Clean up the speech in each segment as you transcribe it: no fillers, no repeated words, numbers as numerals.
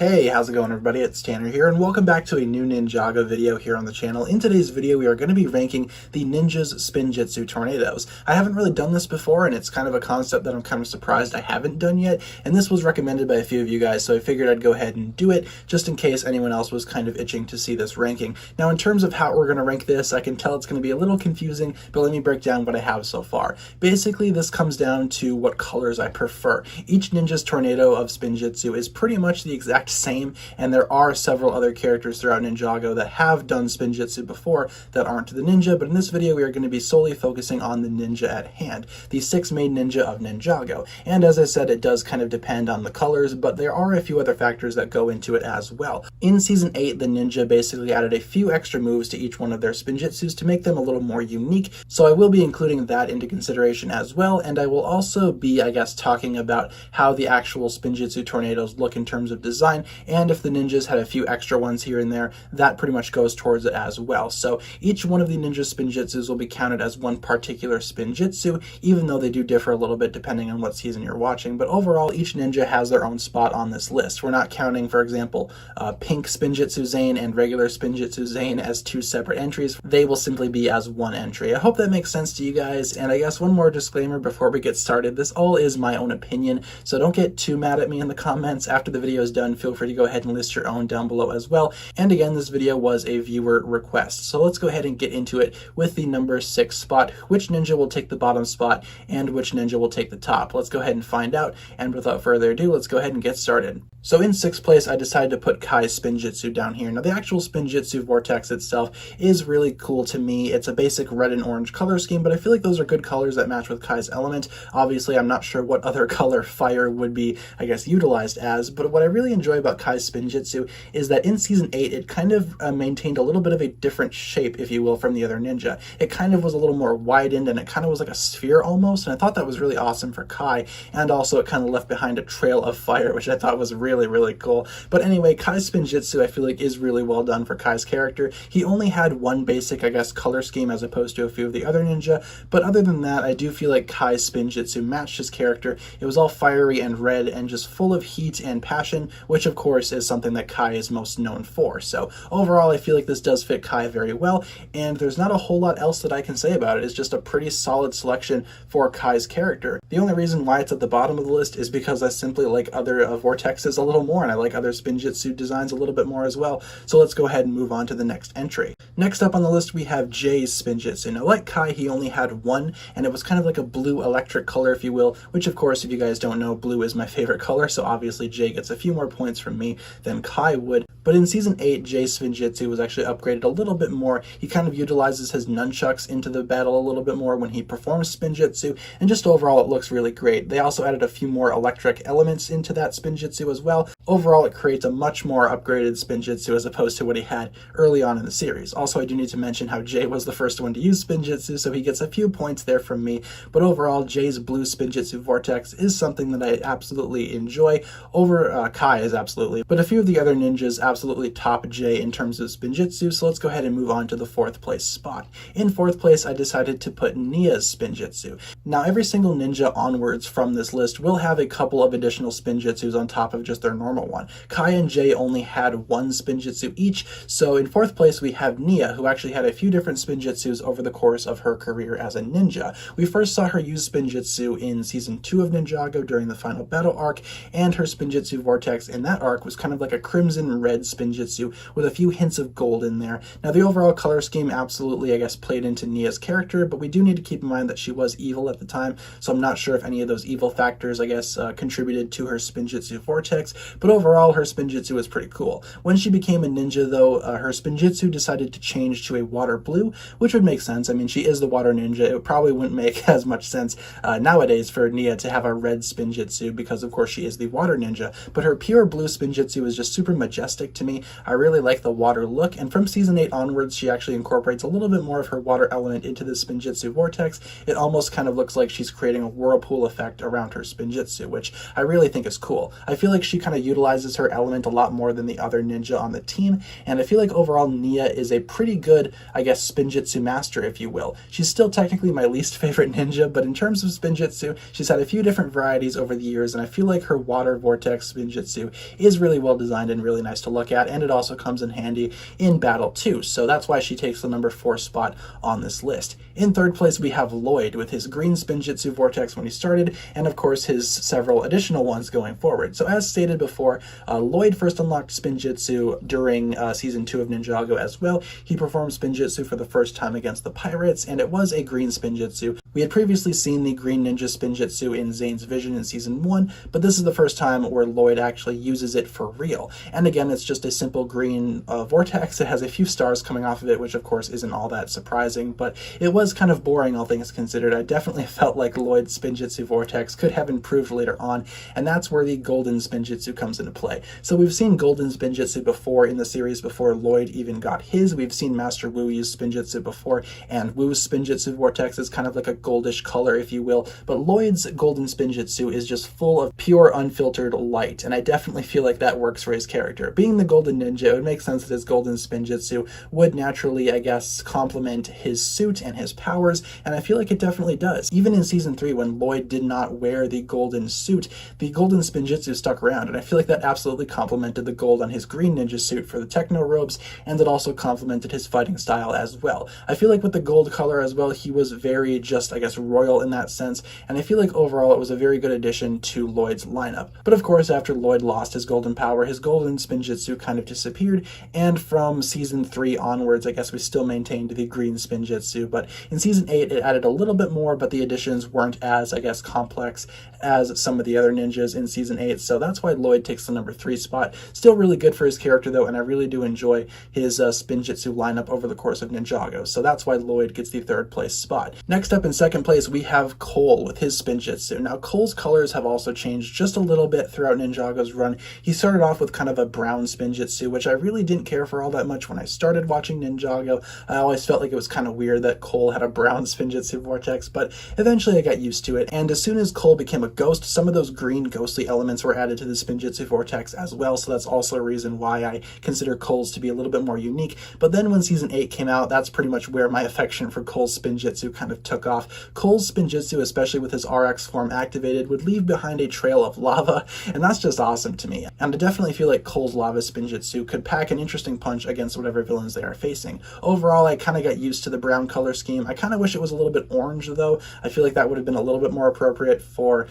Hey, how's it going everybody? It's Tanner here and welcome back to a new Ninjago video here on the channel. In today's video we are going to be ranking the Ninja's Spinjitzu tornadoes. I haven't really done this before and it's kind of a concept that I'm kind of surprised I haven't done yet, and this was recommended by a few of you guys, so I figured I'd go ahead and do it just in case anyone else was kind of itching to see this ranking. Now in terms of how we're going to rank this, I can tell it's going to be a little confusing, but let me break down what I have so far. Basically this comes down to what colors I prefer. Each Ninja's tornado of Spinjitzu is pretty much the exact same, and there are several other characters throughout Ninjago that have done Spinjitzu before that aren't the ninja, but in this video we are going to be solely focusing on the ninja at hand, the 6 main ninja of Ninjago. And as I said, it does kind of depend on the colors, but there are a few other factors that go into it as well. In Season 8, the ninja basically added a few extra moves to each one of their Spinjitzus to make them a little more unique, so I will be including that into consideration as well, and I will also be, I guess, talking about how the actual Spinjitzu tornadoes look in terms of design, and if the ninjas had a few extra ones here and there, that pretty much goes towards it as well. So each one of the ninja Spinjitzus will be counted as one particular Spinjitzu, even though they do differ a little bit depending on what season you're watching, but overall each ninja has their own spot on this list. We're not counting, for example, pink Spinjitzu Zane and regular Spinjitzu Zane as two separate entries. They will simply be as one entry. I hope that makes sense to you guys, and I guess one more disclaimer before we get started. This all is my own opinion, so don't get too mad at me in the comments. After the video is done, feel free to go ahead and list your own down below as well. And again, this video was a viewer request, so let's go ahead and get into it with the number 6 spot. Which ninja will take the bottom spot and which ninja will take the top? Let's go ahead and find out, and without further ado, let's go ahead and get started. So in 6th place, I decided to put Kai's Spinjitzu down here. Now the actual Spinjitzu vortex itself is really cool to me. It's a basic red and orange color scheme, but I feel like those are good colors that match with Kai's element. Obviously, I'm not sure what other color fire would be, I guess, utilized as, but what I really enjoy about Kai's Spinjitzu is that in Season 8, it kind of maintained a little bit of a different shape, if you will, from the other ninja. It kind of was a little more widened, and it kind of was like a sphere almost, and I thought that was really awesome for Kai, and also it kind of left behind a trail of fire, which I thought was really cool. But anyway, Kai's Spinjitzu I feel like is really well done for Kai's character. He only had one basic, I guess, color scheme as opposed to a few of the other ninja, but other than that, I do feel like Kai's Spinjitzu matched his character. It was all fiery and red and just full of heat and passion, which of course is something that Kai is most known for. So overall, I feel like this does fit Kai very well, and there's not a whole lot else that I can say about it. It's just a pretty solid selection for Kai's character. The only reason why it's at the bottom of the list is because I simply like other vortexes a little more, and I like other Spinjitzu designs a little bit more as well. So let's go ahead and move on to the next entry. Next up on the list, we have Jay's Spinjitzu. Now like Kai, he only had one, and it was kind of like a blue electric color, if you will, which of course, if you guys don't know, blue is my favorite color, so obviously Jay gets a few more points from me than Kai would. But in Season 8, Jay's Spinjitzu was actually upgraded a little bit more. He kind of utilizes his nunchucks into the battle a little bit more when he performs Spinjitzu, and just overall it looks really great. They also added a few more electric elements into that Spinjitzu as well. Overall, it creates a much more upgraded Spinjitzu as opposed to what he had early on in the series. Also, I do need to mention how Jay was the first one to use Spinjitzu, so he gets a few points there from me. But overall, Jay's blue Spinjitzu vortex is something that I absolutely enjoy over Kai's absolutely. But a few of the other ninjas absolutely top Jay in terms of Spinjitzu, so let's go ahead and move on to the 4th place spot. In 4th place, I decided to put Nia's Spinjitzu. Now, every single ninja onwards from this list will have a couple of additional Spinjitzus on top of just their normal one. Kai and Jay only had one Spinjitzu each, so in 4th place we have Nia, who actually had a few different Spinjitzus over the course of her career as a ninja. We first saw her use Spinjitzu in Season 2 of Ninjago during the final battle arc, and her Spinjitzu vortex in that arc was kind of like a crimson red Spinjitzu with a few hints of gold in there. Now the overall color scheme absolutely, I guess, played into Nia's character, but we do need to keep in mind that she was evil at the time, so I'm not sure if any of those evil factors, I guess, contributed to her Spinjitzu vortex, but overall her Spinjitzu was pretty cool. When she became a ninja though, her Spinjitzu decided to change to a water blue, which would make sense. I mean, she is the water ninja. It probably wouldn't make as much sense nowadays for Nia to have a red Spinjitzu because of course she is the water ninja, but her pure blue Spinjitzu is just super majestic to me. I really like the water look, and from Season 8 onwards she actually incorporates a little bit more of her water element into the Spinjitzu vortex. It almost kind of looks like she's creating a whirlpool effect around her Spinjitzu, which I really think is cool. I feel like she kind of utilizes her element a lot more than the other ninja on the team, and I feel like overall Nia is a pretty good, I guess, Spinjitzu master, if you will. She's still technically my least favorite ninja, but in terms of Spinjitzu, she's had a few different varieties over the years, and I feel like her water vortex Spinjitzu is really well designed and really nice to look at, and it also comes in handy in battle too, so that's why she takes the number 4 spot on this list. In third place, we have Lloyd with his green Spinjitzu vortex when he started, and of course his several additional ones going forward. So as stated before, Lloyd first unlocked Spinjitzu during Season 2 of Ninjago as well. He performed Spinjitzu for the first time against the pirates, and it was a green Spinjitzu. We had previously seen the green ninja Spinjitzu in Zane's vision in Season 1, but this is the first time where Lloyd actually uses it for real. And again, it's just a simple green vortex. It has a few stars coming off of it, which of course isn't all that surprising, but it was kind of boring, all things considered. I definitely felt like Lloyd's Spinjitzu vortex could have improved later on, and that's where the golden Spinjitzu comes into play. So we've seen golden Spinjitzu before in the series before Lloyd even got his. We've seen Master Wu use Spinjitzu before, and Wu's Spinjitzu vortex is kind of like a goldish color, if you will, but Lloyd's golden Spinjitzu is just full of pure unfiltered light, and I definitely feel like that works for his character. Being the golden ninja, it would make sense that his golden Spinjitzu would naturally, I guess, complement his suit and his powers, and I feel like it definitely does. Even in Season 3, when Lloyd did not wear the golden suit, the golden Spinjitzu stuck around, and I feel like that absolutely complemented the gold on his green ninja suit for the techno robes, and it also complemented his fighting style as well. I feel like with the gold color as well, he was very just, I guess, royal in that sense, and I feel like overall it was a very good addition to Lloyd's lineup. But of course, after Lloyd lost his golden power, his golden Spinjitzu kind of disappeared, and from Season 3 onwards, I guess we still maintained the green Spinjitzu, but in Season 8 it added a little bit more, but the additions weren't as, I guess, complex as some of the other ninjas in Season 8, so that's why Lloyd takes the number 3 spot. Still really good for his character though, and I really do enjoy his Spinjitzu lineup over the course of Ninjago, so that's why Lloyd gets the 3rd place spot. Next up in 2nd place, we have Cole with his Spinjitzu. Now Cole's colors have also changed just a little bit throughout Ninjago's run. He started off with kind of a brown Spinjitzu, which I really didn't care for all that much when I started watching Ninjago. I always felt like it was kind of weird that Cole had a brown Spinjitzu vortex, but eventually I got used to it, and as soon as Cole became a ghost, some of those green ghostly elements were added to the Spinjitzu vortex as well, so that's also a reason why I consider Cole's to be a little bit more unique. But then when Season 8 came out, that's pretty much where my affection for Cole's Spinjitzu kind of took off. Cole's Spinjitzu, especially with his RX form activated, would leave behind a trail of lava, and that's just awesome to me. And I definitely feel like Cole's lava Spinjitzu could pack an interesting punch against whatever villains they are facing. Overall, I kind of got used to the brown color scheme. I kind of wish it was a little bit orange though. I feel like that would have been a little bit more appropriate for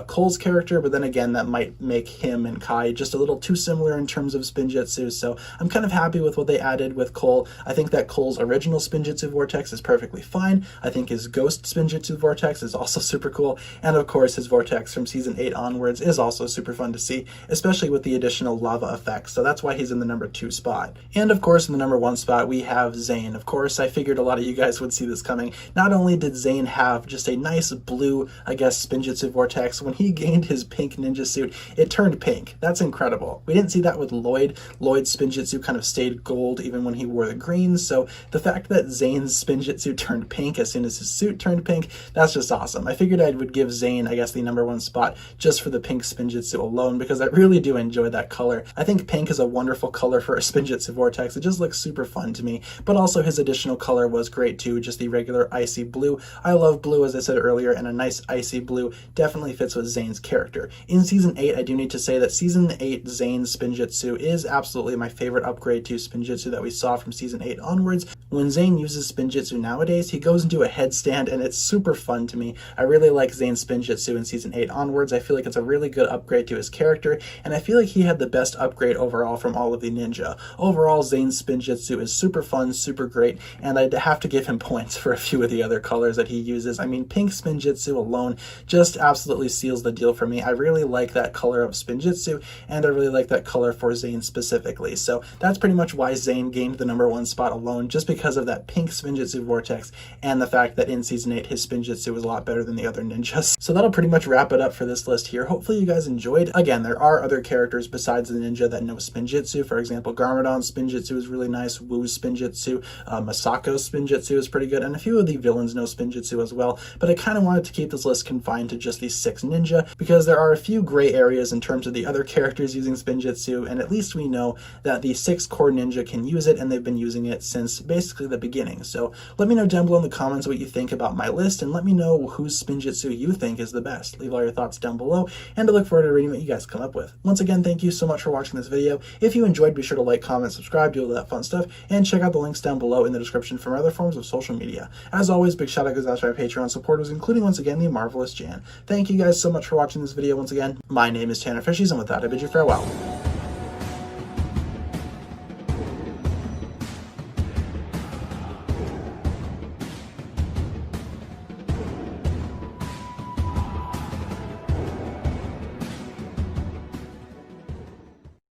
Cole's character, but then again, that might make him and Kai just a little too similar in terms of Spinjitzu, so I'm kind of happy with what they added with Cole. I think that Cole's original Spinjitzu vortex is perfectly fine. I think his ghost Spinjitzu vortex is also super cool, and of course his vortex from Season 8 onwards is also super fun to see, especially with the additional lava effects, so that's why he's in the number 2 spot. And of course in the number 1 spot we have Zane. Of course, I figured a lot of you guys would see this coming. Not only did Zane have just a nice blue, I guess, Spinjitzu vortex, when he gained his pink ninja suit, it turned pink. That's incredible. We didn't see that with Lloyd. Lloyd's Spinjitzu kind of stayed gold even when he wore the green, so the fact that Zane's Spinjitzu turned pink as soon as his suit turned pink, that's just awesome. I figured I would give Zane, I guess, the number 1 spot just for the pink Spinjitzu alone, because I really do enjoy that color. I think pink is a wonderful color for a Spinjitzu vortex. It just looks super fun to me, but also his additional color was great too, just the regular icy blue. I love blue, as I said earlier, and a nice icy blue definitely fits with Zane's character. In Season 8, I do need to say that Season 8 Zane's Spinjitzu is absolutely my favorite upgrade to Spinjitzu that we saw from Season 8 onwards. When Zane uses Spinjitzu nowadays, he goes into a headstand, and it's super fun to me. I really like Zane's Spinjitzu in Season 8 onwards. I feel like it's a really good upgrade to his character, and I feel like he had the best upgrade overall from all of the ninja. Overall, Zane's Spinjitzu is super fun, super great, and I'd have to give him points for a few of the other colors that he uses. I mean, pink Spinjitzu alone just absolutely seals the deal for me. I really like that color of Spinjitzu, and I really like that color for Zane specifically. So that's pretty much why Zane gained the number 1 spot alone, just because of that pink Spinjitzu vortex and the fact that in Season 8 his Spinjitzu was a lot better than the other ninjas. So that'll pretty much wrap it up for this list here. Hopefully you guys enjoyed. Again, there are other characters besides the ninja that know Spinjitzu. For example, Garmadon's Spinjitzu is really nice, Wu's Spinjitzu, Masako's Spinjitzu is pretty good, and a few of the villains know Spinjitzu as well, but I kind of wanted to keep this list confined to just these 6 ninja, because there are a few gray areas in terms of the other characters using Spinjitzu, and at least we know that the 6 core ninja can use it, and they've been using it since basically the beginning. So let me know down below in the comments what you think about my list, and let me know whose Spinjitzu you think is the best. Leave all your thoughts down below, and I look forward to reading what you guys come up with. Once again, thank you so much for watching this video. If you enjoyed, be sure to like, comment, subscribe, do all that fun stuff, and check out the links down below in the description for my other forms of social media. As always, big shout out goes out to my Patreon supporters, including once again the marvelous Jan. Thank you guys so much for watching this video once again. My name is TannerFishies, and with that I bid you farewell.